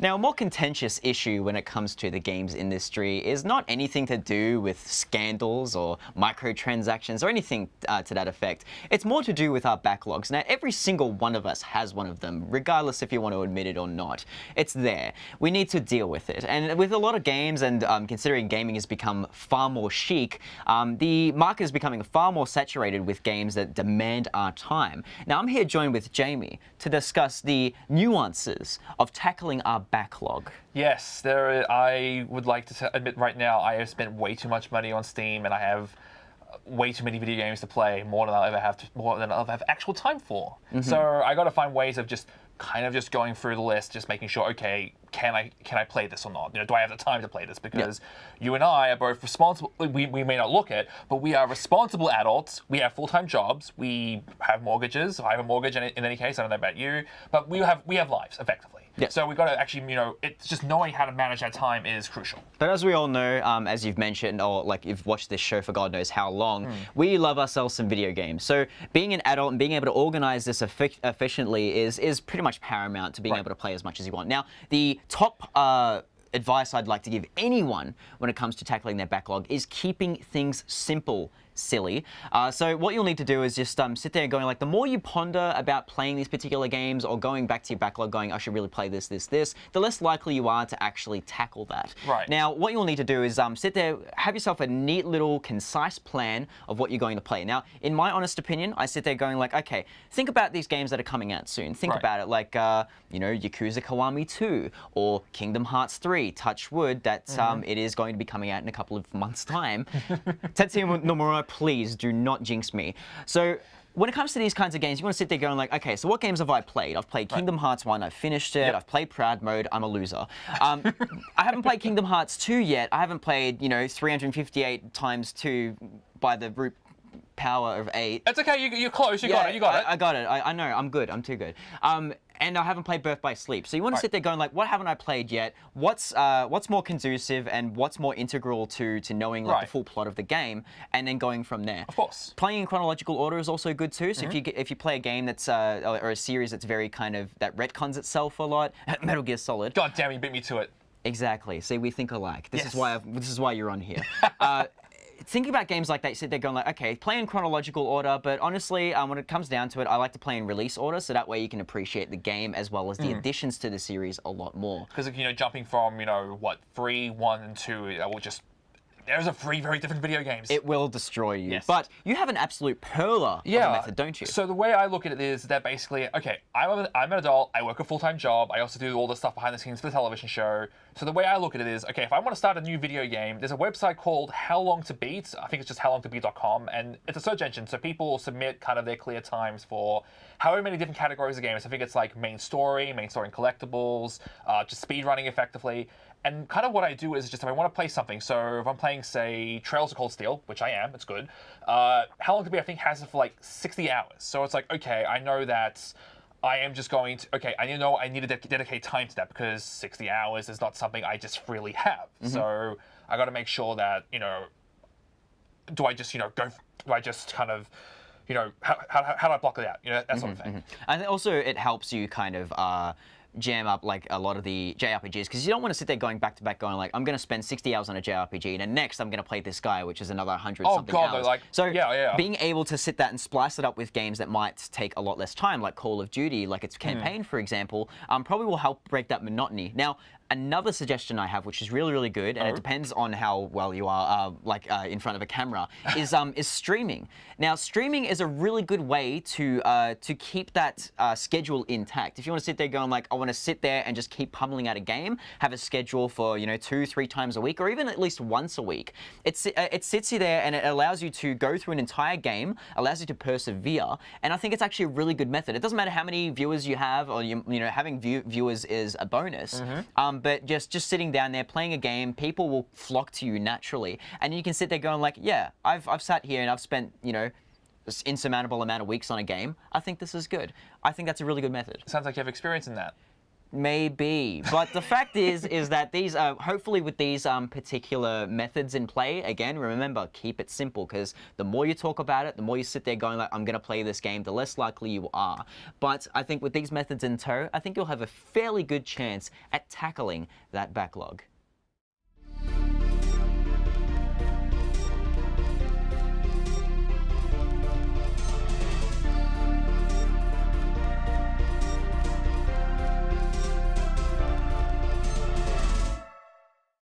Now, a more contentious issue when it comes to the games industry is not anything to do with scandals or microtransactions or anything to that effect. It's more to do with our backlogs. Now, every single one of us has one of them, regardless if you want to admit it or not. It's there. We need to deal with it. And with a lot of games, and considering gaming has become far more chic, the market is becoming far more saturated with games that demand our time. Now, I'm here joined with Jamie to discuss the nuances of tackling our backlog. Yes, I would like to admit right now I have spent way too much money on Steam, and I have way too many video games to play, more than I'll ever have actual time for. So I got to find ways of just going through the list, just making sure, okay, can I play this or not? Do I have the time to play this? Because you and I are both responsible. We may not look it, but we are responsible adults. We have full-time jobs. We have mortgages. I have a mortgage in any case. I don't know about you, but we have lives effectively. So we've got to actually, it's just knowing how to manage that time is crucial. But as we all know, as you've mentioned, or like you've watched this show for God knows how long, we love ourselves some video games. So being an adult and being able to organize this efficiently is pretty much paramount to being able to play as much as you want. Now, the top advice I'd like to give anyone when it comes to tackling their backlog is keeping things simple. Silly. So what you'll need to do is just sit there going like, the more you ponder about playing these particular games or going back to your backlog going, I should really play this, the less likely you are to actually tackle that. Right. Now, what you'll need to do is sit there, have yourself a neat little concise plan of what you're going to play. Now, in my honest opinion, I sit there going like, okay, think about these games that are coming out soon. Think about it like, Yakuza Kiwami 2 or Kingdom Hearts 3. Touch wood that it is going to be coming out in a couple of months' time. Tetsuya Nomura, please do not jinx me. So when it comes to these kinds of games, you want to sit there going like, okay, so what games have I played? I've played Kingdom Hearts 1, I've finished it, I've played Proud Mode, I'm a loser. I haven't played Kingdom Hearts 2 yet. I haven't played, 358 times 2 by the root power of 8. It's okay, you're close, you got it. I got it. I know, I'm good, I'm too good. And I haven't played Birth by Sleep. So you want to sit there going like, what haven't I played yet? What's more conducive and what's more integral to knowing like the full plot of the game, and then going from there. Of course. Playing in chronological order is also good too. So if you play a game that's or a series that's very kind of that retcons itself a lot, Metal Gear Solid. God damn, you beat me to it. Exactly. See, we think alike. This is why you're on here. Thinking about games like that, you sit there going like, okay, play in chronological order, but honestly, when it comes down to it, I like to play in release order, so that way you can appreciate the game as well as the additions to the series a lot more. Because, jumping from, 3, 1, and 2, there's a three very different video games. It will destroy you. Yes. But you have an absolute perler of a method, don't you? So the way I look at it is that basically, okay, I'm an adult, I work a full-time job, I also do all the stuff behind the scenes for the television show. So the way I look at it is, okay, if I want to start a new video game, there's a website called How Long to Beat. I think it's just howlongtobeat.com, and it's a search engine, so people submit kind of their clear times for however many different categories of games. I think it's like main story and collectibles, just speed running effectively. And kind of what I do is just if I want to play something, so if I'm playing, say, Trails of Cold Steel, which I am, it's good, How Long to Beat, I think, has it for like 60 hours. So it's like, okay, I know that I am just going to, okay, I need to dedicate time to that because 60 hours is not something I just freely have. So I got to make sure that, do I just, kind of, how do I block it out? That sort of thing. And also it helps you kind of jam up like a lot of the JRPGs, because you don't want to sit there going back to back going like, I'm going to spend 60 hours on a JRPG and then next I'm going to play this guy, which is another 100 something hours. So being able to sit that and splice it up with games that might take a lot less time, like Call of Duty, like its campaign, for example, probably will help break that monotony. Now, another suggestion I have, which is really, really good, and it depends on how well you are in front of a camera, is streaming. Now, streaming is a really good way to keep that schedule intact. If you want to sit there going like, I want to sit there and just keep pummeling out a game, have a schedule for 2-3 times a week, or even at least once a week. It sits you there and it allows you to go through an entire game, allows you to persevere, and I think it's actually a really good method. It doesn't matter how many viewers you have, or having viewers is a bonus. But just sitting down there playing a game, people will flock to you naturally, and you can sit there going like, yeah, I've sat here and I've spent this insurmountable amount of weeks on a game. I think this is good. I think that's a really good method. Sounds like you have experience in that. Maybe, but the fact is that these hopefully with these particular methods in play, again, remember, keep it simple, because the more you talk about it, the more you sit there going like, I'm gonna play this game, the less likely you are. But I think with these methods in tow, I think you'll have a fairly good chance at tackling that backlog.